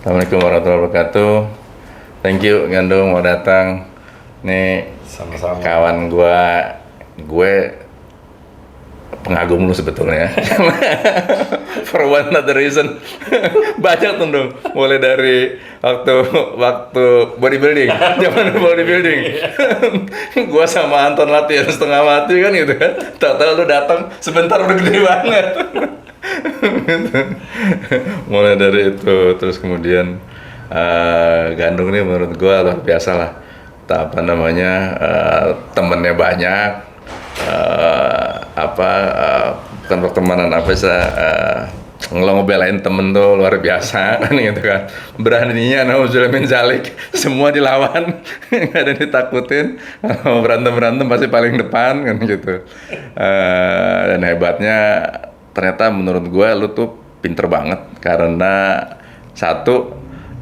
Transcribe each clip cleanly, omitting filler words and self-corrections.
Assalamualaikum warahmatullahi wabarakatuh. Thank you Gandung mau datang. Nih Sama-sama. kawan gue pengagum lu sebetulnya. For one other reason. Banyak tuh dong. Mulai dari waktu bodybuilding, zaman bodybuilding. Gua sama Anton latihan setengah mati kan gitu kan. Tahu-tahu lu datang sebentar udah gede banget. Mulai dari itu terus kemudian Gandung ini menurut gue luar biasa lah. Apa namanya, temennya banyak, bukan pertemanan apa sih, ngebelain temen tuh luar biasa kan gitu kan. Beraninya nauzubillah min zalik, semua dilawan, nggak ada yang ditakutin. Kalau berantem pasti paling depan kan gitu. Dan hebatnya ternyata menurut gue lu tuh pinter banget karena satu,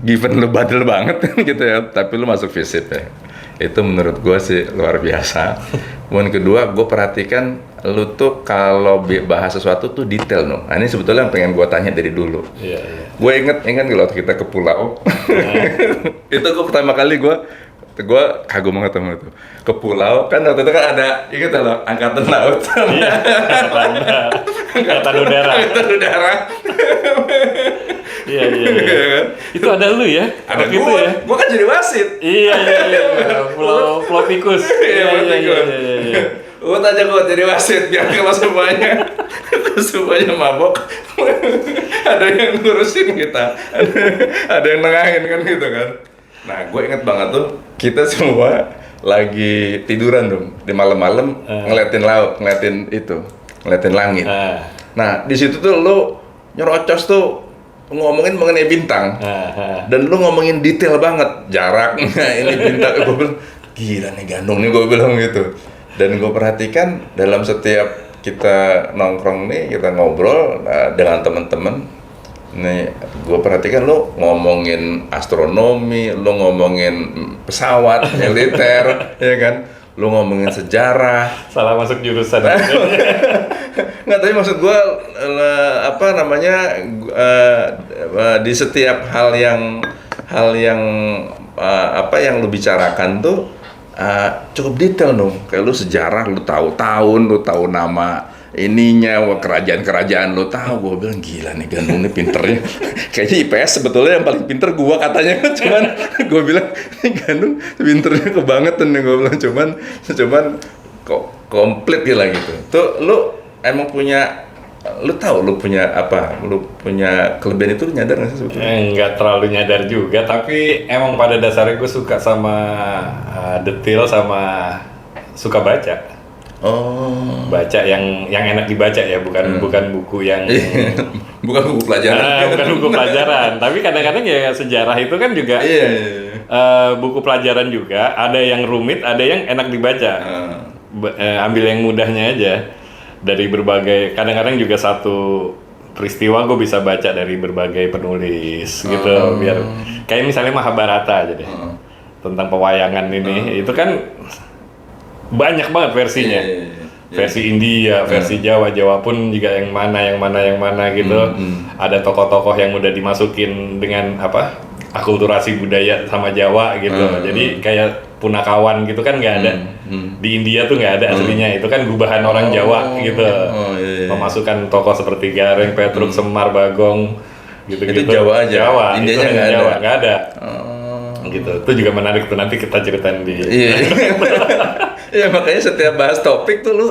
given lu badel banget gitu ya, tapi lu masuk visit ya. Itu menurut gue sih luar biasa. Kemudian kedua, gue perhatikan lu tuh kalau bahas sesuatu tuh detail no. Nah, ini sebetulnya yang pengen gue tanya dari dulu. Iya. Gue inget kalau kita ke pulau. Itu gue pertama kali gue kagum banget sama itu. Ke pulau kan waktu itu kan ada, inget loh, angkatan laut. Iya. Angkatan udara. Angkatan udara. Iya. Itu ada lu ya? Ada waktu itu gue, ya? gue kan jadi wasit. Iya. Pulau Tikus. Iya. Gue tanya gue jadi wasit biar kalau semuanya mabok, ada yang ngurusin kita, ada yang nengahin kan gitu kan. Nah, gue inget banget tuh kita semua lagi tiduran dong di malam-malam ngeliatin laut, ngeliatin langit. Nah, di situ tuh lu nyerocos tuh ngomongin mengenai bintang, dan lu ngomongin detail banget jaraknya ini bintang. Gue bilang gila nih Gandung nih, gue bilang gitu. Dan gue perhatikan dalam setiap kita nongkrong nih, kita ngobrol dengan teman-teman nih, gue perhatikan lu ngomongin astronomi, lu ngomongin pesawat militer, ya kan, lu ngomongin sejarah. Salah masuk jurusan. Nggak, tapi maksud gue di setiap hal yang yang lu bicarakan tuh cukup detail dong. Kayak lu sejarah, lu tahu tahun, lu tahu nama ininya, kerajaan lu tahu. Gue bilang gila nih Gandung nih pinternya. Kayaknya IPS sebetulnya yang paling pinter gua katanya. Cuman gue bilang nih Gandung pinternya kebangetan nih, gue bilang cuman kok komplit gila gitu. Tuh lu emang punya, lu tahu lu punya apa? Lu punya kelebihan itu, lu nyadar nggak sih sebetulnya? Nggak terlalu nyadar juga, tapi emang pada dasarnya gue suka sama detail, sama suka baca. Oh. Baca yang enak dibaca ya, bukan buku yang bukan buku pelajaran. bukan buku pelajaran, tapi kadang-kadang ya sejarah itu kan juga buku pelajaran juga, ada yang rumit, ada yang enak dibaca. Ambil yang mudahnya aja. Dari berbagai, kadang-kadang juga satu peristiwa gue bisa baca dari berbagai penulis gitu, biar kayak misalnya Mahabharata aja deh, tentang pewayangan ini, itu kan banyak banget versinya. Versi India, versi Jawa pun juga yang mana gitu. Ada tokoh-tokoh yang udah dimasukin dengan akulturasi budaya sama Jawa gitu. Jadi kayak Punakawan gitu kan nggak ada. Di India tuh nggak ada aslinya, itu kan gubahan orang Jawa gitu. Memasukkan tokoh seperti Gareng, Petruk, Semar, Bagong gitu-gitu. Itu Jawa aja. Jawa, Indianya itu nggak ada. Nggak ada. Gitu. Itu juga menarik tuh, nanti kita ceritain di. Iya, makanya setiap bahas topik tuh lu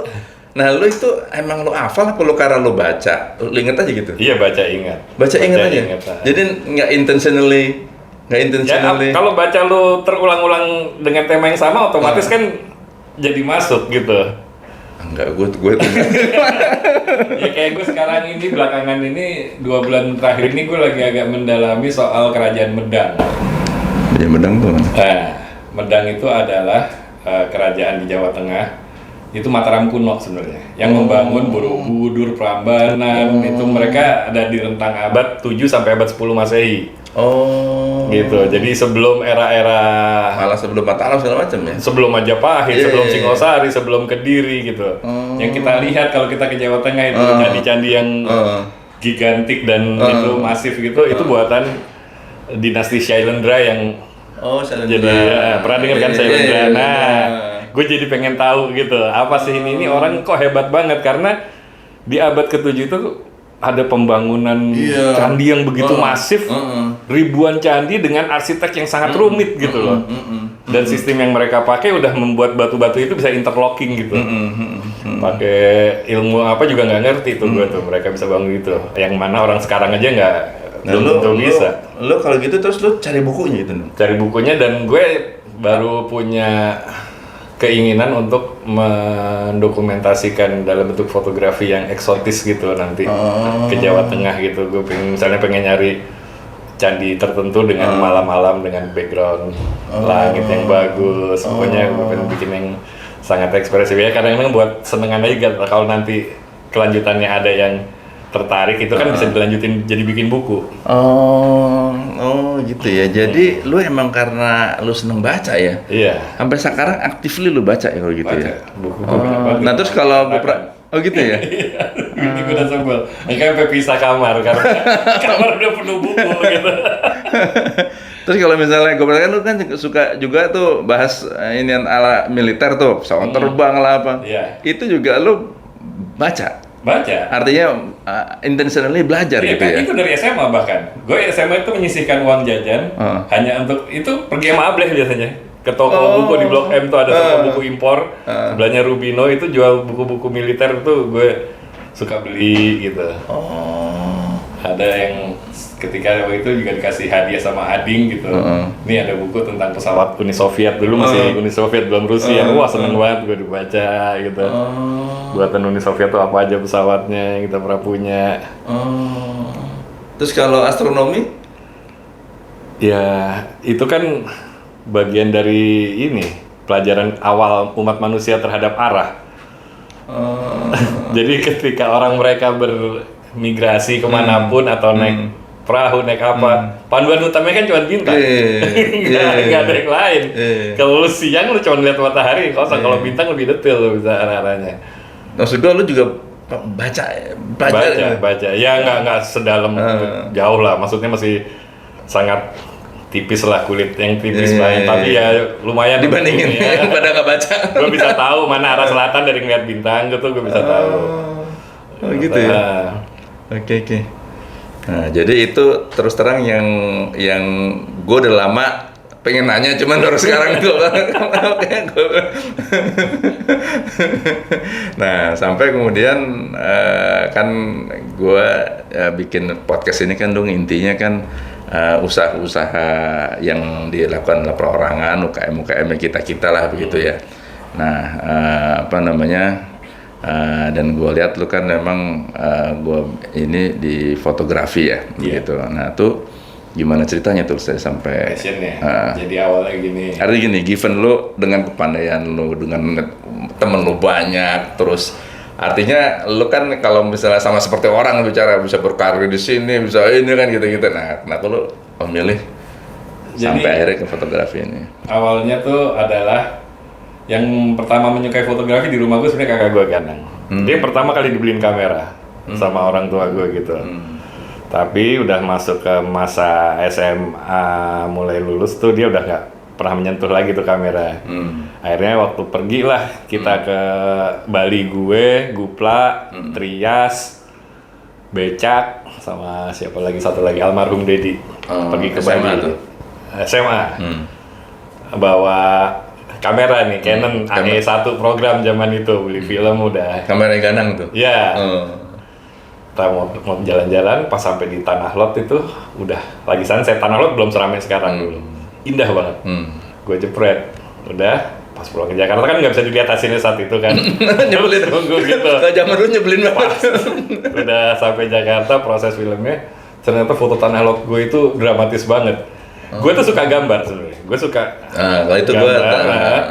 itu emang lu hafal apa lu karena lu baca? Lu inget aja gitu? Iya, baca ingat. Baca inget aja? Jadi nggak intentionally? Ya, kalau baca lu terulang-ulang dengan tema yang sama, otomatis kan jadi masuk gitu. Enggak, gue Ya kayak gue sekarang ini, belakangan ini 2 bulan terakhir ini gue lagi agak mendalami soal kerajaan Medang. Kerajaan Medang tuh? Medang itu adalah kerajaan di Jawa Tengah. Itu Mataram kuno sebenarnya, yang membangun Borobudur, Prambanan. Itu mereka ada di rentang abad 7 sampai abad 10 Masehi. Gitu. Jadi sebelum era-era, malah sebelum Mataram segala macam ya. Sebelum Majapahit, sebelum Singosari, sebelum Kediri gitu. Yang kita lihat kalau kita ke Jawa Tengah itu candi-candi yang gigantik dan itu masif gitu, itu buatan dinasti Shailendra yang Shailendra. jadi pernah dengar kan Shailendra? Nah, gue jadi pengen tahu gitu, apa sih ini orang kok hebat banget, karena di abad ke-7 itu ada pembangunan candi yang begitu masif, ribuan candi dengan arsitek yang sangat rumit gitu loh. Dan sistem yang mereka pakai udah membuat batu-batu itu bisa interlocking gitu. Pakai ilmu apa juga nggak ngerti tuh gue tuh, mereka bisa bangun gitu. Yang mana orang sekarang aja nggak belum bisa. Lo kalau gitu terus lo cari bukunya gitu? Cari bukunya, dan gue baru punya keinginan untuk mendokumentasikan dalam bentuk fotografi yang eksotis gitu nanti ke Jawa Tengah gitu. Gue misalnya pengen nyari candi tertentu dengan malam-malam dengan background langit yang bagus. Pokoknya gue pengen bikin yang sangat ekspresif ya. Kadang-kadang buat senengan aja kalau nanti kelanjutannya ada yang tertarik itu kan bisa dilanjutin jadi bikin buku. Oh gitu ya. Jadi lu emang karena lu seneng baca ya? Iya. Sampai sekarang actively lu baca ya kalau gitu ya? Buku banyak banget. Nah terus kalau gitu ya? Ini gue udah sebel. Makanya sampai pisah kamar karena kamar udah penuh buku gitu. Terus kalau misalnya gue kan lu kan suka juga tuh bahas inian ala militer tuh, pesawat terbang lah apa. Iya. Itu juga lu baca? Artinya intentionally belajar gitu kan ya? Itu dari SMA bahkan. Gue SMA itu menyisihkan uang jajan hanya untuk itu, pergi sama Ableh biasanya. Ke toko buku di Blok M tuh ada toko buku impor, sebelahnya Rubino itu jual buku-buku militer tuh gue suka beli gitu. Ada yang ketika waktu itu juga dikasih hadiah sama Ading gitu. Ini ada buku tentang pesawat Uni Soviet, dulu masih Uni Soviet belum Rusia. Wah seneng banget gue dibaca gitu. Buatan Uni Soviet tuh apa aja pesawatnya yang kita pernah punya. Terus kalau astronomi? Ya itu kan bagian dari ini pelajaran awal umat manusia terhadap arah. Jadi ketika orang mereka bermigrasi kemanapun atau naik perahu, naik apa, panduan utamanya kan cuma bintang. Nggak ada yang lain. Kalau lu siang lu cuma lihat matahari, kalau bintang lebih detail lu bisa arah-arahnya. Maksud gue lu juga baca. Ya nggak sedalam jauh lah, maksudnya masih sangat tipis lah, kulit yang tipis banget, tapi ya lumayan dibandingin ya. Pada nggak baca. Gue bisa tahu mana arah selatan dari ngeliat bintang gitu, gue bisa tahu. Oh gitu ya. Oke. Nah jadi itu terus terang yang gue udah lama pengen nanya, cuman baru sekarang gue. Nah sampai kemudian kan gue bikin podcast ini kan dong, intinya kan usaha-usaha yang dilakukan oleh perorangan, UKM kita lah begitu ya. Nah dan gue lihat lu kan memang gue ini di fotografi ya, gitu. Nah tuh gimana ceritanya tuh saya sampai jadi awalnya gini. Artinya gini, given lu dengan kepandaian lu, dengan temen lu banyak, terus artinya lu kan kalau misalnya sama seperti orang bicara bisa berkarir di sini, bisa ini kan gitu-gitu. Nah, kenapa lu memilih sampai akhirnya ke fotografi ini? Awalnya tuh adalah yang pertama menyukai fotografi di rumah gue sebenarnya kakak gue Ganang. Dia pertama kali dibeliin kamera sama orang tua gue gitu. Tapi udah masuk ke masa SMA, mulai lulus tuh dia udah nggak pernah menyentuh lagi tuh kamera. Akhirnya waktu pergilah kita ke Bali, gue, Gupla, Trias, Becak, sama siapa lagi, satu lagi almarhum Dedi. Pergi ke SMA Bali tuh? SMA. Bawa kamera nih, Canon AE1 program zaman itu, beli film udah. Kamera Ganang tuh? Iya. Kita mau jalan-jalan, pas sampai di Tanah Lot itu udah lagi sunset. Tanah Lot belum seramai sekarang dulu. Indah banget. Gue jepret. Udah, pas pulang ke Jakarta kan nggak bisa dilihat hasilnya saat itu kan. Nyebelin. Tunggu gitu. Kalau zaman dulu nyebelin banget. Udah sampai Jakarta, proses filmnya, ternyata foto Tanah Lot gue itu dramatis banget. Gue tuh suka gambar sebenarnya. Gue suka kalau itu gambar,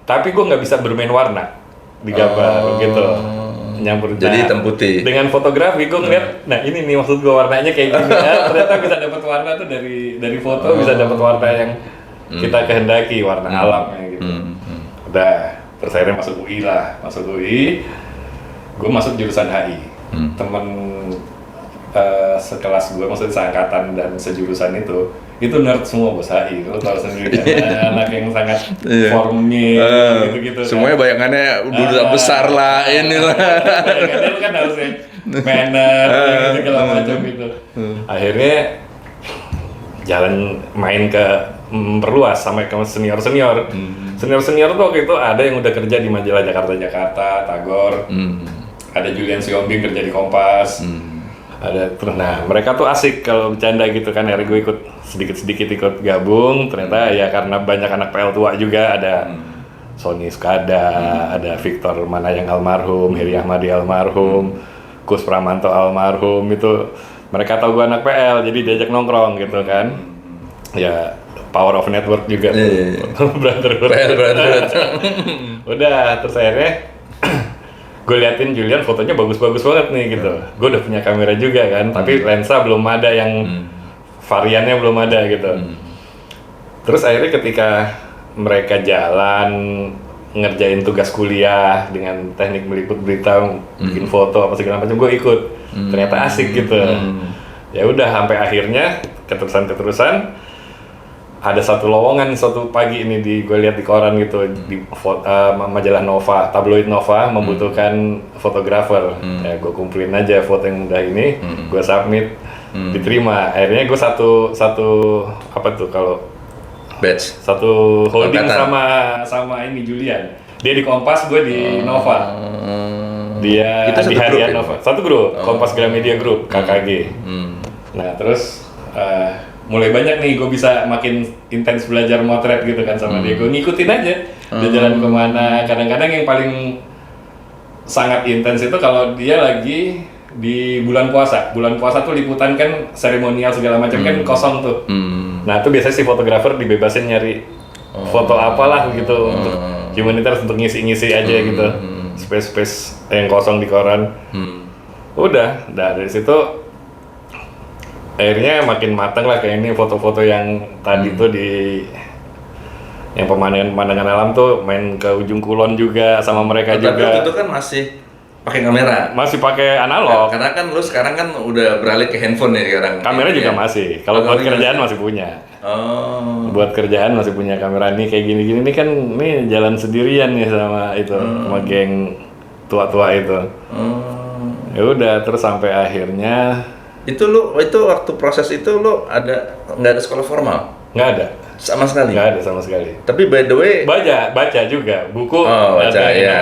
tapi gue nggak bisa bermain warna di gambar gitu. Nyampur. Jadi hitam putih. Dengan fotografi gue ngeliat, nah ini nih maksud gue warnanya kayak gini ya. Ternyata bisa dapat warna tuh dari foto, bisa dapat warna yang kita kehendaki, warna alamnya gitu. Udah, terus akhirnya masuk UI lah. Gue masuk jurusan HI. Temen sekelas gue, maksudnya seangkatan dan sejurusan itu nerd semua bos HI, lo tau sendiri kan, anak yang sangat formil gitu-gitu. Semuanya bayangannya udah besar lah, inilah. Bayangannya lo kan harusnya manner, segala macam gitu. Akhirnya jalan main ke perluas sampai ke senior. Senior tuh waktu itu ada yang udah kerja di majalah Jakarta, Tagor. Ada Julian Siombing kerja di Kompas. Ada terus, nah mereka tuh asik kalau bercanda gitu kan. Akhirnya gue ikut sedikit ikut gabung. Ternyata ya karena banyak anak PL tua juga, ada Sony Skada, ada Victor Manayang almarhum, Heri Ahmadi almarhum, Kus Pramanto almarhum, itu mereka tahu gue anak PL jadi diajak nongkrong gitu kan. Ya power of network juga tuh. Brother. Udah terus akhirnya gue liatin Julian fotonya bagus-bagus banget nih gitu. Gue udah punya kamera juga kan, tapi lensa belum ada yang variannya belum ada gitu. Terus akhirnya ketika mereka jalan ngerjain tugas kuliah dengan teknik meliput berita, bikin foto apa segala macam, gue ikut. Ternyata asik gitu. Ya udah sampai akhirnya keterusan ada satu lowongan suatu pagi ini gue lihat di koran gitu, di majalah Nova, tabloid Nova membutuhkan fotografer. Ya gue kumpulin aja foto yang mudah ini, gue submit, diterima. Akhirnya gue satu apa tuh kalau batch, satu holding sama ini Julian. Dia di Kompas, gue di Nova. Dia kita di harian grup, Nova. Satu grup, Kompas Gramedia Group, KKG. Nah terus mulai banyak nih gue bisa makin intens belajar motret gitu kan sama dia. Gue ngikutin aja dia jalan kemana. Kadang-kadang yang paling sangat intens itu kalau dia lagi di bulan puasa tuh liputan kan seremonial segala macam kan kosong tuh. Nah itu biasanya si fotografer dibebasin nyari foto apalah gitu untuk humanitarian, untuk ngisi-ngisi aja gitu space yang kosong di koran. Udah dari situ akhirnya makin matang lah kayak ini foto-foto yang tadi tuh di yang pemandangan alam tuh main ke ujung kulon juga sama mereka juga. Tapi itu kan masih pakai kamera. Masih pakai analog. Karena kan lu sekarang kan udah beralih ke handphone nih sekarang. Kamera juga masih. Kalau buat kerjaan masih punya. Buat kerjaan masih punya kamera nih kayak gini-gini nih kan nih jalan sendirian nih sama itu sama geng tua-tua itu. Ya udah terus sampai akhirnya itu waktu proses itu lu nggak ada sekolah formal? Nggak ada sama sekali. Nggak ada sama sekali. Tapi by the way baca juga buku. Baca ya.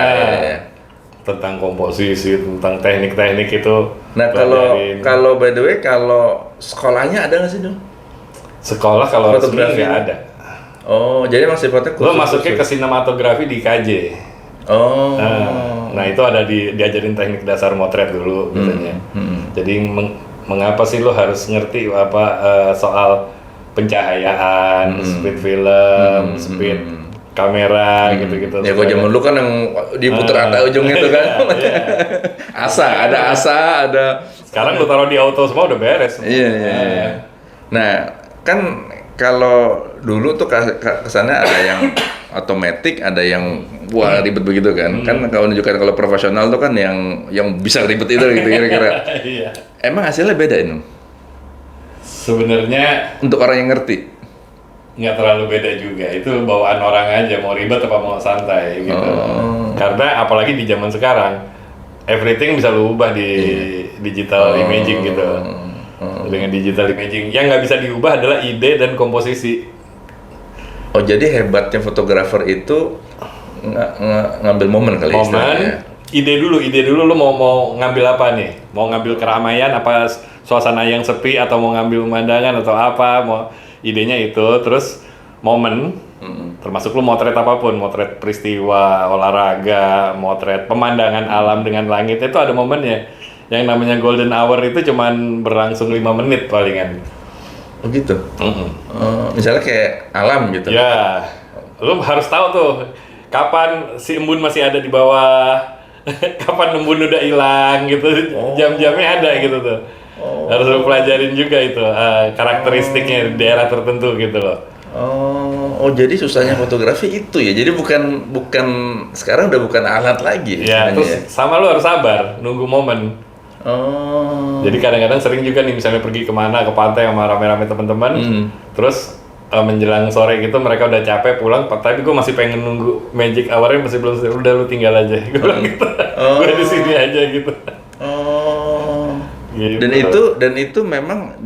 Tentang komposisi, tentang teknik-teknik itu. Nah kalau by the way kalau sekolahnya ada nggak sih dong? Sekolah kalau resmi nggak ada. Oh jadi masih foto khusus. Lo masuknya ke sinematografi di KJ. Nah itu ada diajarin teknik dasar motret dulu biasanya. Jadi mengapa sih lo harus ngerti apa soal pencahayaan, speed film, speed kamera gitu-gitu. Ya gua zaman dulu kan yang diputer ada ujung itu kan. Ada ada. Sekarang lo taruh di auto semua udah beres. Iya. Nah, kan kalau dulu tuh kesannya ada yang otomatis, ada yang wah ribet begitu kan. Kan kalau menunjukkan kalau profesional tuh kan yang bisa ribet itu gitu kira-kira. Iya. Emang hasilnya beda ini? Sebenarnya untuk orang yang ngerti nggak terlalu beda juga. Itu bawaan orang aja mau ribet apa mau santai gitu. Karena apalagi di zaman sekarang everything bisa lu ubah di digital imaging gitu. Dengan digital imaging yang nggak bisa diubah adalah ide dan komposisi. Oh jadi hebatnya fotografer itu ngambil momen kali ya? Ide dulu lu mau ngambil apa nih? Mau ngambil keramaian apa suasana yang sepi atau mau ngambil pemandangan atau apa? Idenya itu, terus momen, termasuk lu motret apapun, motret peristiwa, olahraga, motret pemandangan alam dengan langit, itu ada momennya. Yang namanya golden hour itu cuman berlangsung 5 menit palingan. Oh gitu? Misalnya kayak alam gitu? Ya, lu harus tahu tuh, kapan si embun masih ada di bawah, kapan embun udah hilang gitu, jam-jamnya ada gitu tuh. Harus lu pelajarin juga itu karakteristiknya di daerah tertentu gitu loh. Oh jadi susahnya fotografi itu ya. Jadi bukan sekarang udah bukan alat lagi. Ya, terus sama lu harus sabar nunggu momen. Oh. Jadi kadang-kadang sering juga nih misalnya pergi kemana ke pantai sama rame-rame teman-teman, terus menjelang sore gitu mereka udah capek pulang, tapi gue masih pengen nunggu magic hour-nya masih belum selesai. Udah lu tinggal aja, gue bilang gitu. Gue di sini aja gitu. Oh. Gitu. Dan itu memang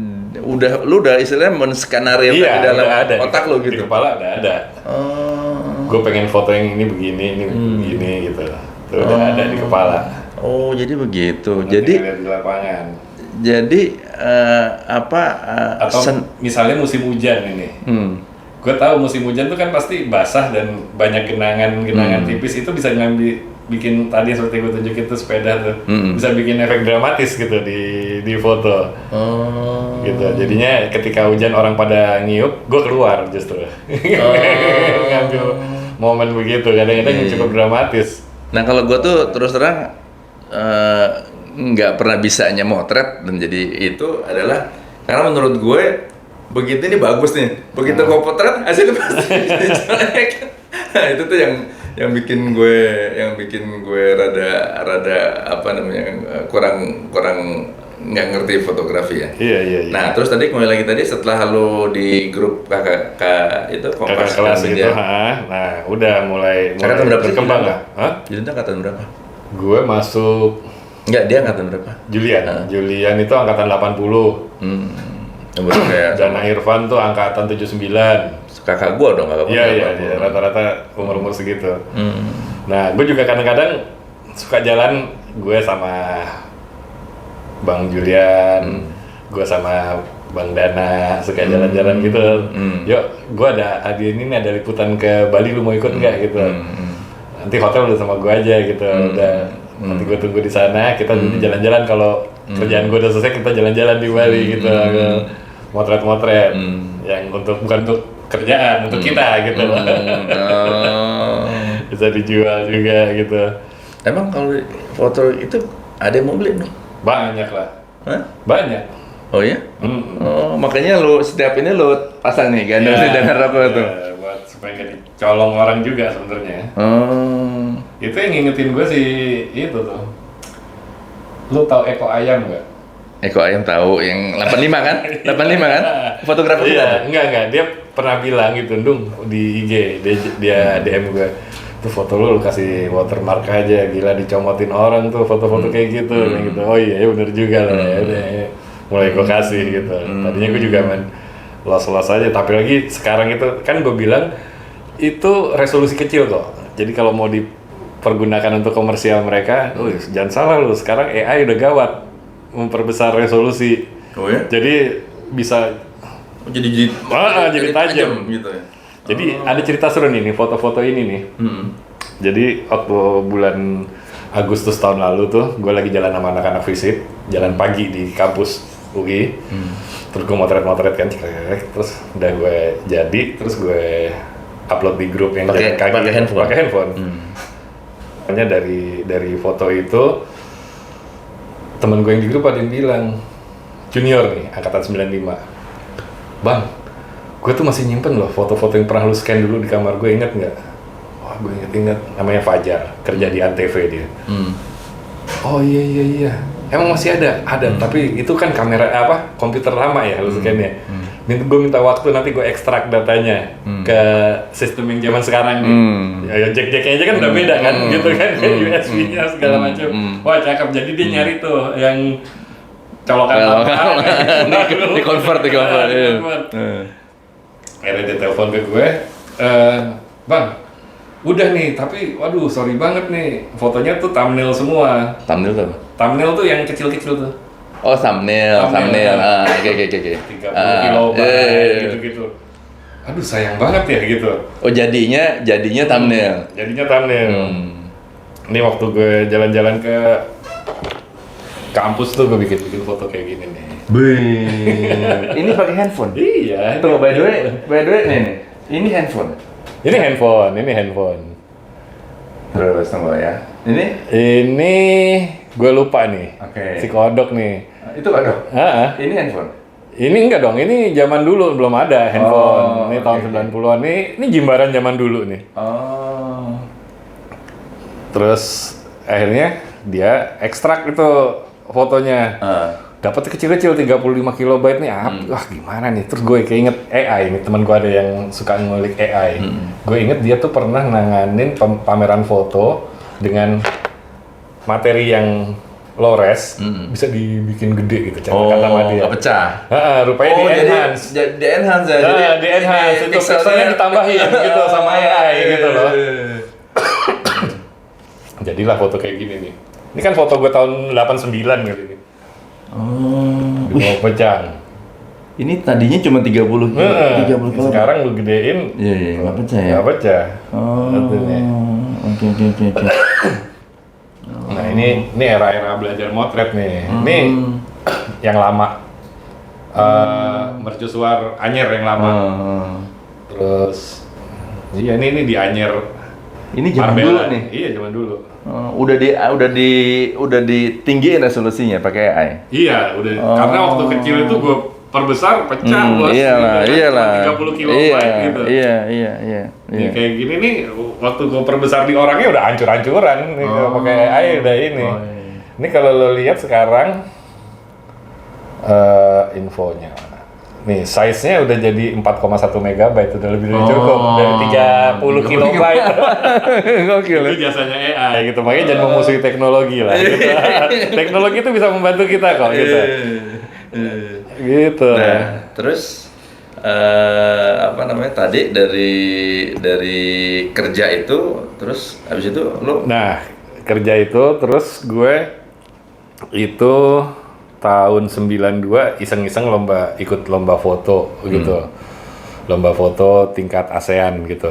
lu udah istilahnya menskenario di dalam ada, otak lo gitu. Di kepala ada. Oh. Gue pengen foto yang ini begini, ini begini gitu. Itu udah ada di kepala. Oh, jadi begitu. Nanti Jadi lihat di lapangan. Jadi atau misalnya musim hujan ini. Gue tahu musim hujan tuh kan pasti basah dan banyak genangan tipis, itu bisa bikin tadi seperti gue tunjukin tuh sepeda tuh bisa bikin efek dramatis gitu di foto. Gitu. Jadinya ketika hujan orang pada ngiup, gue keluar justru. Ngambil momen begitu, kadang-kadang cukup dramatis. Nah kalau gue tuh terus terang nggak pernah bisanya motret, dan jadi itu adalah karena menurut gue begitu ini bagus nih, begitu gue potret hasilnya pasti jelek. Nah itu tuh yang bikin gue rada apa namanya kurang nggak ngerti fotografi ya. Iya. Nah terus tadi kembali lagi tadi setelah lo di grup kakak itu Kompas kelas itu, nah udah mulai berkembang lah. Julian itu angkatan berapa? Gue masuk. Enggak, dia angkatan berapa? Julian itu angkatan 80. Dan Irfan tuh angkatan 79. Kakak gua dong, kakak gua. Iya, rata-rata umur segitu. Nah, gue juga kadang-kadang suka jalan, gue sama Bang Julian, gue sama Bang Dana, suka jalan-jalan gitu. Yuk, gue ada ada liputan ke Bali, lu mau ikut nggak gitu? Nanti hotel udah sama gue aja gitu, nanti gue tunggu di sana, kita jalan-jalan. Kalau kerjaan gue udah selesai, kita jalan-jalan di Bali gitu, motret-motret, yang bukan untuk kerjaan, untuk kita gitu. Bisa dijual juga gitu. Emang kalau foto itu ada yang mau beli dong? Banyak lah. Hah? Banyak. Oh ya? Oh, makanya lu setiap ini lu pasang nih gandeng dan rokok tuh. Buat supaya nggak dicolong orang juga sebenarnya. Itu yang ngingetin gue sih itu tuh. Lu tahu Eko Ayam nggak? Eko Ayam tahu, yang 85 kan? 85 kan? Fotografer kita. Enggak. Dia pernah bilang gitu, Dung, di IG. Dia DM gue. Tuh foto lu kasih watermark aja, gila dicomotin orang tuh foto-foto kayak gitu. Gitu. Oh iya, bener juga lah. Ya, mulai gue kasih gitu. Tadinya gue juga los-los aja, tapi lagi sekarang itu kan gue bilang itu resolusi kecil kok. Jadi kalau mau dipergunakan untuk komersial mereka, jangan salah lu, sekarang AI udah gawat memperbesar resolusi. Oh ya? Jadi bisa jadi tajam gitu ya. Jadi ada cerita seru nih foto-foto ini nih. Jadi waktu bulan Agustus tahun lalu tuh, gue lagi jalan sama anak-anak visip, jalan pagi di kampus UI. Terus gue motret kan, terus udah gue jadi, terus gue upload di grup yang pakai handphone. Makanya dari foto itu, temen gue yang di grup ada yang bilang, junior nih, angkatan 95, Bang, gue tuh masih nyimpen loh foto-foto yang pernah lu scan dulu di kamar gue, inget nggak? Wah, gue inget, namanya Fajar, kerja di Antv dia. Oh iya, emang masih ada, tapi itu kan kamera komputer lama ya lu scan-nya. Gue minta waktu, nanti gue ekstrak datanya ke sistem yang zaman sekarang nih. Ya jack-jacknya aja kan udah beda kan, gitu kan, USB-nya segala macam. Wah cakep, jadi dia nyari tuh yang colokan di convert. Akhirnya dia telepon ke gue, Bang, udah nih, tapi waduh sorry banget nih, fotonya tuh thumbnail semua. Thumbnail tuh? Thumbnail tuh yang kecil-kecil tuh. Oh thumbnail. Oke. 30 kilobyte gitu-gitu. Aduh sayang banget ya gitu. Oh jadinya thumbnail. Jadinya thumbnail. Ini waktu gue jalan-jalan ke kampus tuh gue bikin foto kayak gini nih. Ini pakai handphone? Iya. Tuh by the way nih. Ini handphone. Ini handphone. Terus tunggu ya. Ini gue lupa nih. Oke. Si kodok nih. Itu kodok? Ini handphone? Ini enggak dong, ini zaman dulu belum ada handphone. Ini tahun 90-an. Ini jimbaran zaman dulu nih. Terus akhirnya dia ekstrak itu fotonya. Dapat kecil-kecil 35 kilobyte nih, wah gimana nih? Terus gue keinget AI nih, teman gue ada yang suka ngulik AI. Gue inget dia tuh pernah nanganin pameran foto dengan materi yang low res, bisa dibikin gede gitu, kata sama dia. Nggak pecah. Rupanya di enhance. Di enhance ya. Jadi Di enhance itu pixelnya ditambahin gitu sama AI gitu loh. Jadilah foto kayak gini nih. Ini kan foto gue tahun 89 kali ini. Mau pecah. Ini tadinya cuma 30 kilo. Sekarang lu gedein. Iya, nggak pecah ya. Nggak pecah. Oke. Nah ini era-era belajar motret nih. Ini yang lama. Mercusuar Anyer yang lama. Terus ini di Anyer. Ini zaman dulu nih. Iya, zaman dulu. Udah ditinggiin resolusinya pakai AI. Iya, udah. Karena waktu kecil itu gue perbesar pecah bos. Iyalah. 30 kilobyte gitu. Iya. Ini kayak gini nih, waktu gue perbesar di orangnya udah hancur-hancuran nih kalau pakai AI udah ini. Ini kalau lo lihat sekarang infonya. Nih, size-nya udah jadi 4,1 megabyte, udah lebih dari cukup dari 30 kilobyte. Gokil. Itu jasanya AI gitu, makanya jangan memusuhi teknologi lah. Gitu. Teknologi itu bisa membantu kita kok gitu. Gitu. Nah, terus tadi dari kerja itu, terus habis itu lo? Nah, kerja itu terus gue itu tahun 92 iseng-iseng ikut lomba foto gitu. Lomba foto tingkat ASEAN gitu.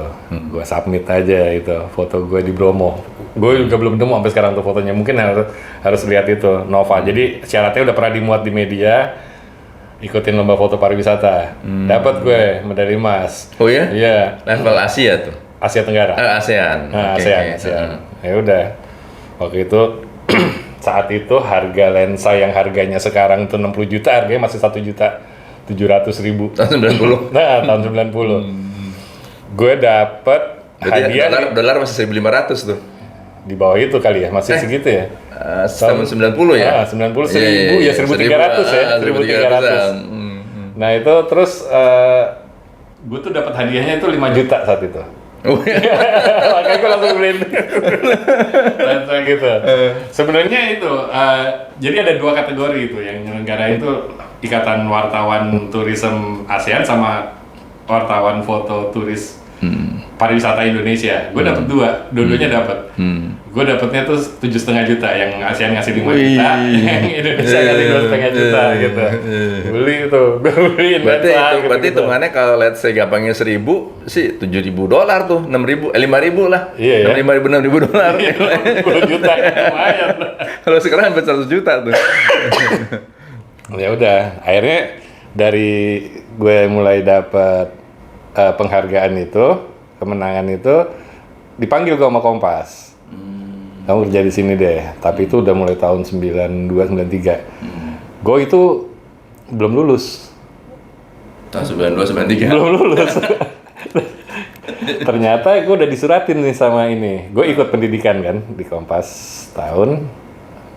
Gue submit aja itu foto gue di Bromo. Gue juga belum nemu sampai sekarang tuh fotonya. Mungkin harus lihat itu Nova. Jadi syaratnya udah pernah dimuat di media. Ikutin lomba foto pariwisata. Dapat gue medali emas. Oh ya? Iya. Level Asia tuh. Asia Tenggara. ASEAN. Nah, ASEAN. Ya udah. Waktu itu saat itu harga lensa yang harganya sekarang itu 60 juta, harganya masih 1.700.000 tahun 90. Nah, tahun 90. Gue dapet hadiah dolar masih 1.500 tuh. Di bawah itu kali ya, masih segitu ya. Tahun 90 ya? 90 1.000 ya 1.300 ya, 1.300. Nah, itu terus gue tuh dapat hadiahnya itu 5 juta saat itu. Makanya gue langsung beliin lensa gitu. Sebenarnya itu jadi ada 2 kategori itu yang nyelenggara itu Ikatan Wartawan Tourism ASEAN sama Wartawan Foto Turis Pariwisata Indonesia. Gue dapet dua-duanya dapet. Gue dapetnya tuh 7,5 juta, yang ASEAN ngasih 5 juta, yang Indonesia ngasih 2,5 juta gitu. Beli itu, gue beliin. Berarti hitungannya kalau let's say gampangnya 1.000 sih $7.000 tuh, 5.000 lah. Iya ya. 5.000 $6.000. 10 juta lumayan. Kalau sekarang hampir 100 juta tuh. Ya udah, akhirnya dari gue mulai dapat penghargaan itu, kemenangan itu, dipanggil gue sama Kompas. Kamu kerja di sini deh, tapi itu udah mulai tahun 92-93. Gue itu belum lulus. Tahun 92-93. Belum lulus. Ternyata gue udah disuratin nih sama ini. Gue ikut pendidikan kan di Kompas setahun.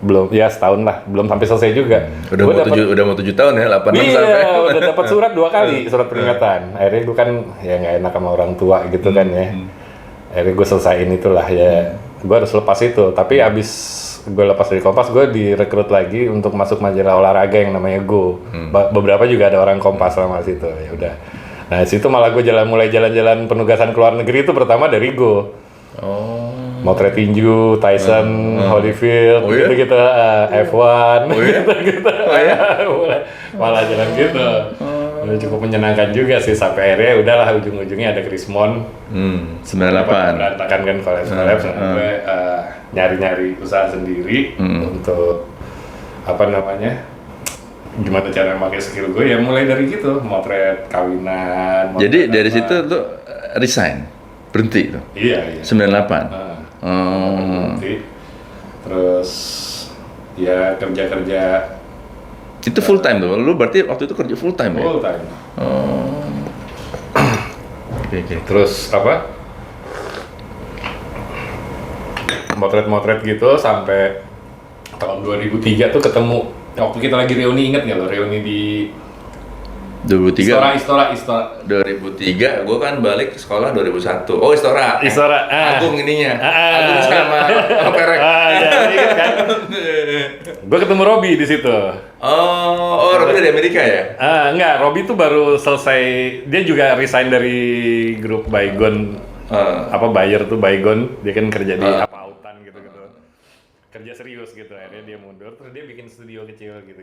Setahun lah, belum sampai selesai juga. Udah mau 7 tahun ya, 8 iya, sampai. udah dapat surat 2 kali, surat peringatan. Akhirnya gue kan ya nggak enak sama orang tua gitu kan ya. Akhirnya gue selesaiin itulah ya. Gue harus lepas itu, tapi abis gue lepas dari Kompas, gue direkrut lagi untuk masuk majalah olahraga yang namanya Go. Beberapa juga ada orang Kompas sama situ, ya udah. Nah situ malah gue mulai jalan-jalan penugasan ke luar negeri itu pertama dari Go. Motret tinju, Tyson, Holyfield, gitu-gitu, F1, gitu-gitu. Malah jalan gitu. Udah cukup menyenangkan juga sih, sampai akhirnya udahlah ujung-ujungnya ada Krismon 98 berantakan kan collab gue nyari-nyari usaha sendiri untuk gimana cara pakai skill gue ya, mulai dari gitu, motret kawinan. Jadi dari situ tuh resign, berhenti tuh. Iya. 98. Berhenti. Terus ya kerja itu full time tuh. Lu berarti waktu itu kerja full time ya? Full time. Okay. Terus motret gitu sampai tahun 2003 tuh ketemu waktu kita lagi reuni, inget nggak lo reuni di 2003. Istora 2003, gue kan balik sekolah 2001. Oh, Istora. Agung ininya. Agung sama Perek. Ya, ingat kan? Gue ketemu Robi di situ. Oh, Robi dari Amerika ya? Enggak, Robi tuh baru selesai, dia juga resign dari grup Baygon. Bayer tuh Baygon, dia kan kerja di apa autan gitu-gitu. Kerja serius gitu, akhirnya dia mundur, terus dia bikin studio kecil gitu.